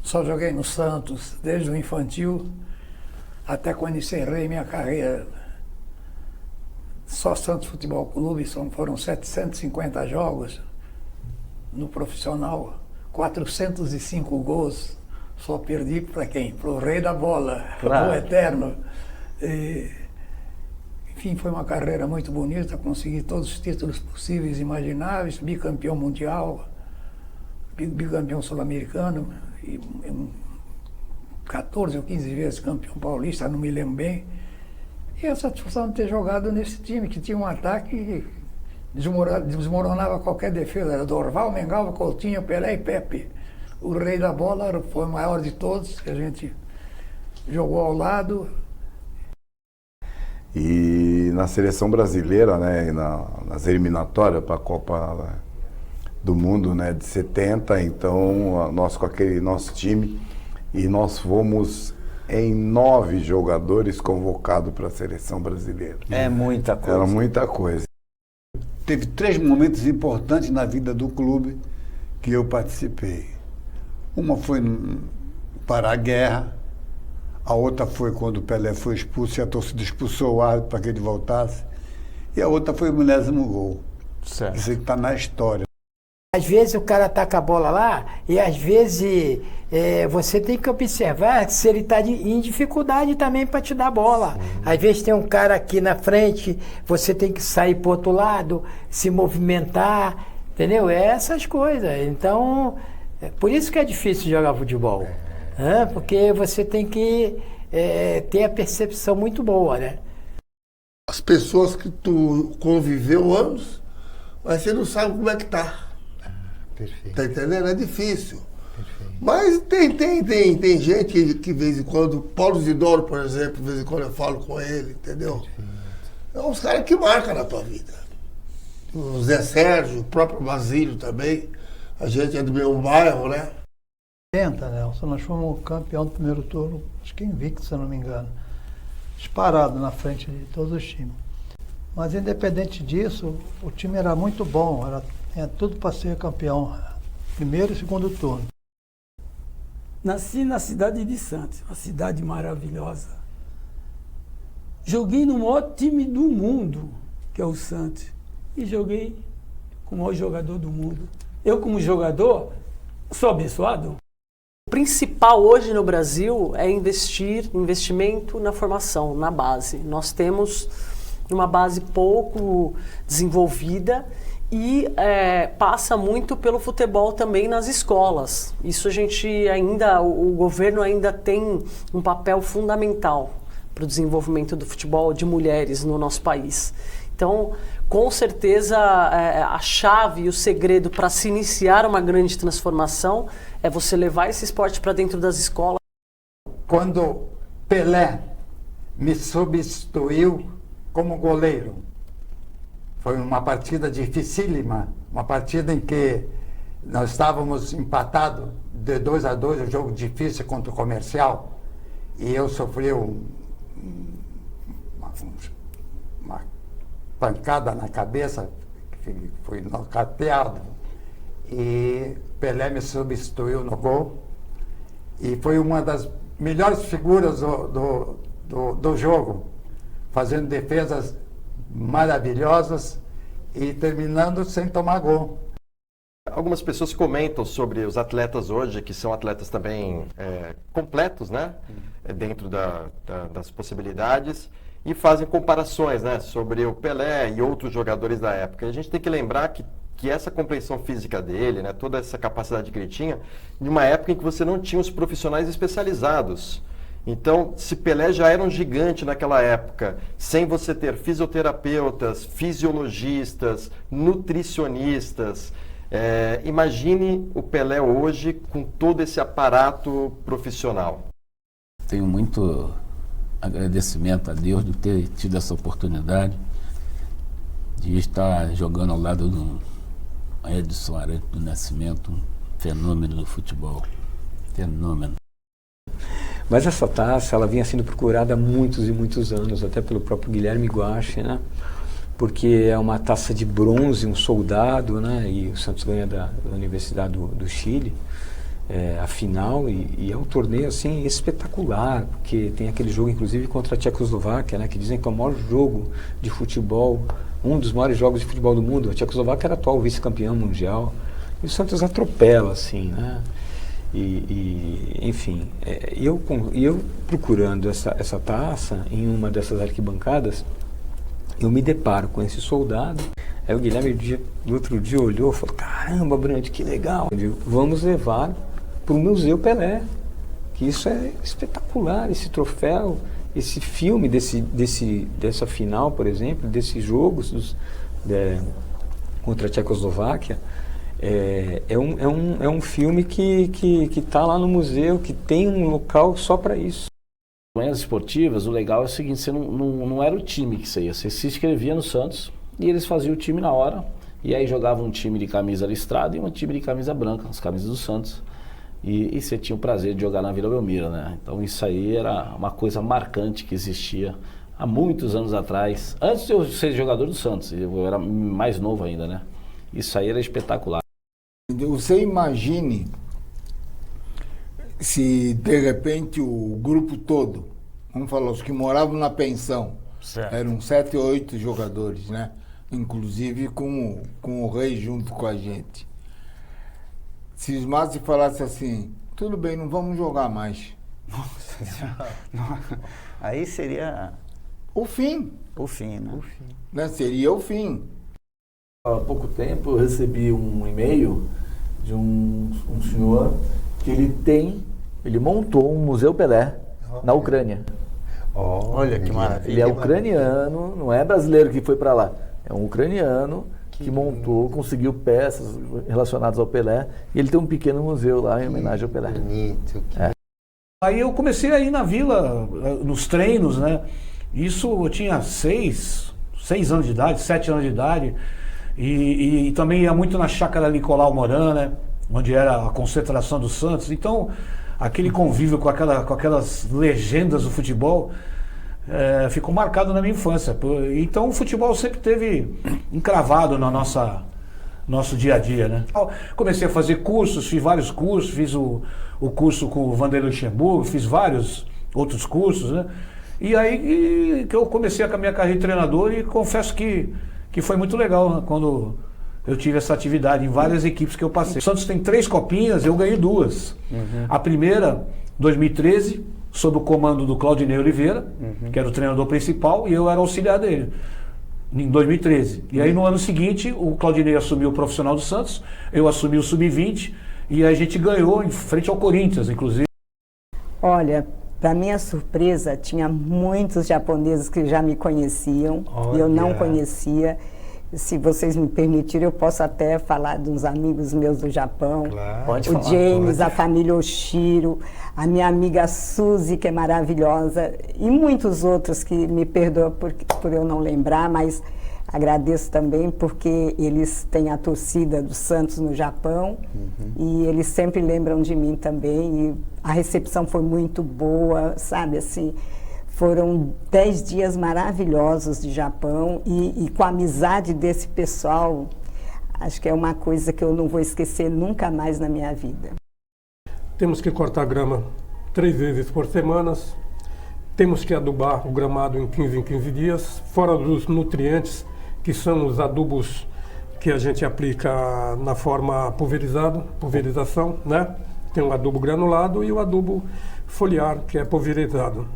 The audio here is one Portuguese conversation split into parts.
Só joguei no Santos, desde o infantil até quando encerrei minha carreira. Só Santos Futebol Clube, foram 750 jogos no profissional, 405 gols. Só perdi para quem? Para o rei da bola, Claro. o eterno. Enfim, foi uma carreira muito bonita, consegui todos os títulos possíveis e imagináveis, bicampeão mundial, bicampeão sul-americano, e 14 ou 15 vezes campeão paulista, não me lembro bem. E a satisfação de ter jogado nesse time, que tinha um ataque que desmoronava qualquer defesa. Era Dorval, Mengalva, Coutinho, Pelé e Pepe. O rei da bola foi o maior de todos, que a gente jogou ao lado. E na seleção brasileira, né, nas eliminatórias para a Copa do Mundo, né, de 70, então nós com aquele nosso time, e nós fomos em 9 jogadores convocados para a seleção brasileira. É muita coisa. Era muita coisa. Teve 3 momentos importantes na vida do clube que eu participei. Uma foi para a guerra, a outra foi quando o Pelé foi expulso e a torcida expulsou o árbitro para que ele voltasse, e a outra foi o 10º gol. Certo. Isso aí que está na história. Às vezes o cara taca a bola lá e às vezes você tem que observar se ele está em dificuldade também para te dar a bola. Às vezes tem um cara aqui na frente, você tem que sair para o outro lado, se movimentar, entendeu? É essas coisas. Então, por isso que é difícil jogar futebol. Porque você tem que ter a percepção muito boa, né? As pessoas que tu conviveu anos, mas você não sabe como é que tá. Perfeito. Tá entendendo? É difícil. Perfeito. Mas tem gente que de vez em quando, Paulo Zidoro, por exemplo, de vez em quando eu falo com ele, entendeu? É uns caras que marcam na tua vida. O Zé Sérgio, o próprio Basílio também. A gente é do mesmo bairro, né? 80, Nelson, nós fomos campeão do primeiro turno, acho que invicto, se eu não me engano. Disparado na frente de todos os times. Mas independente disso, o time era muito bom, tinha tudo para ser campeão, primeiro e segundo turno. Nasci na cidade de Santos, uma cidade maravilhosa. Joguei no maior time do mundo, que é o Santos, e joguei com o maior jogador do mundo. Eu, como jogador, sou abençoado. O principal hoje no Brasil é investimento na formação, na base. Nós temos uma base pouco desenvolvida e passa muito pelo futebol também nas escolas. Isso a gente ainda, o governo ainda tem um papel fundamental para o desenvolvimento do futebol de mulheres no nosso país. Então, com certeza, a chave e o segredo para se iniciar uma grande transformação é você levar esse esporte para dentro das escolas. Quando Pelé me substituiu como goleiro, foi uma partida dificílima, uma partida em que nós estávamos empatados de 2-2, um jogo difícil contra o Comercial, e eu sofri uma pancada na cabeça, fui nocauteado, e Pelé me substituiu no gol, e foi uma das melhores figuras do jogo, fazendo defesas maravilhosas e terminando sem tomar gol. Algumas pessoas comentam sobre os atletas hoje, que são atletas também completos, né? Dentro das possibilidades, e fazem comparações, né, sobre o Pelé e outros jogadores da época. E a gente tem que lembrar que essa compreensão física dele, né, toda essa capacidade que ele tinha, de uma época em que você não tinha os profissionais especializados. Então, se Pelé já era um gigante naquela época, sem você ter fisioterapeutas, fisiologistas, nutricionistas, imagine o Pelé hoje com todo esse aparato profissional. Tenho muito agradecimento a Deus de ter tido essa oportunidade de estar jogando ao lado do Edson Arantes do Nascimento, um fenômeno do futebol. Fenômeno. Mas essa taça, ela vinha sendo procurada há muitos e muitos anos, até pelo próprio Guilherme Guache, né? Porque é uma taça de bronze, um soldado, né? E o Santos ganha da Universidade do Chile. a final, e é um torneio assim espetacular, porque tem aquele jogo inclusive contra a Tchecoslováquia, né, que dizem que é o maior jogo de futebol, um dos maiores jogos de futebol do mundo. A Tchecoslováquia era atual vice-campeã mundial, e o Santos atropela, assim, né? Enfim, eu procurando essa taça em uma dessas arquibancadas, eu me deparo com esse soldado. Aí o Guilherme no outro dia olhou e falou: caramba, Brandi, que legal. Eu digo, vamos levar para o Museu Pelé, que isso é espetacular, esse troféu, esse filme dessa final, por exemplo, desses jogos contra a Tchecoslováquia. É um filme que está lá no museu, que tem um local só para isso. Manhãs esportivas, o legal é o seguinte: você não era o time que você ia, você se inscrevia no Santos e eles faziam o time na hora, e aí jogavam um time de camisa listrada e um time de camisa branca, as camisas do Santos, e você tinha o prazer de jogar na Vila Belmiro, né? Então isso aí era uma coisa marcante que existia há muitos anos atrás, antes de eu ser jogador do Santos, eu era mais novo ainda, né? Isso aí era espetacular. Você imagine se de repente o grupo todo, vamos falar, os que moravam na pensão, certo, eram 7 ou 8 jogadores, né? Inclusive com o Rei junto com a gente. Cismasse e falasse assim: tudo bem, não vamos jogar mais. Nossa, aí seria o fim. O fim, né? Né? Seria o fim. Há pouco tempo eu recebi um e-mail de um senhor que ele montou um Museu Pelé na Ucrânia. Olha que maravilha. Ele é ucraniano, não é brasileiro que foi para lá, é um ucraniano que montou, conseguiu peças relacionadas ao Pelé, e ele tem um pequeno museu lá em homenagem ao Pelé. Bonito. Aí eu comecei a ir na vila, nos treinos, né? Isso eu tinha 6 anos de idade, 7 anos de idade. E também ia muito na chácara Nicolau Moran, né? Onde era a concentração do Santos. Então, aquele convívio com aquelas legendas do futebol ficou marcado na minha infância. Então, o futebol sempre teve encravado no nosso dia a dia, né? Comecei a fazer cursos, fiz vários cursos, fiz o curso com o Vanderlei Luxemburgo, fiz vários outros cursos, né? E aí que eu comecei a minha carreira de treinador, e confesso que foi muito legal, né, quando eu tive essa atividade em várias equipes que eu passei. O Santos tem 3 copinhas, eu ganhei 2. A primeira, 2013, sob o comando do Claudinei Oliveira, que era o treinador principal, e eu era auxiliar dele, em 2013. E aí no ano seguinte, o Claudinei assumiu o profissional do Santos, eu assumi o sub-20, e a gente ganhou em frente ao Corinthians, inclusive. Olha, para minha surpresa, tinha muitos japoneses que já me conheciam, e eu não conhecia. Se vocês me permitirem, eu posso até falar de uns amigos meus do Japão. Claro. Pode falar, James, a família Oshiro, a minha amiga Suzy, que é maravilhosa, e muitos outros que me perdoam por eu não lembrar, mas agradeço também porque eles têm a torcida do Santos no Japão, e eles sempre lembram de mim também, e a recepção foi muito boa, sabe, assim, foram 10 dias maravilhosos de Japão, e com a amizade desse pessoal, acho que é uma coisa que eu não vou esquecer nunca mais na minha vida. Temos que cortar grama 3 vezes por semana, temos que adubar o gramado em 15 dias, fora dos nutrientes, que são os adubos que a gente aplica na forma pulverização, né? Tem o adubo granulado e o adubo foliar, que é pulverizado.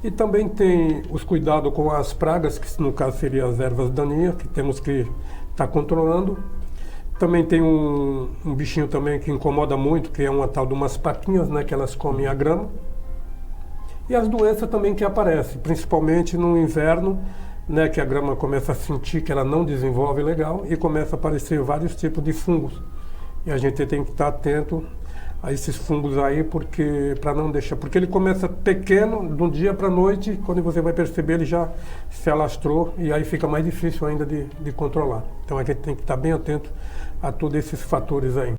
E também tem os cuidados com as pragas, que no caso seriam as ervas daninhas, que temos que estar controlando. Também tem um bichinho também que incomoda muito, que é uma tal de umas patinhas, né, que elas comem a grama. E as doenças também que aparecem, principalmente no inverno, né, que a grama começa a sentir que ela não desenvolve legal e começa a aparecer vários tipos de fungos. E a gente tem que estar atento a esses fungos aí, porque para não deixar, porque ele começa pequeno, de um dia para a noite, quando você vai perceber ele já se alastrou, e aí fica mais difícil ainda de controlar. Então a gente tem que estar bem atento a todos esses fatores aí.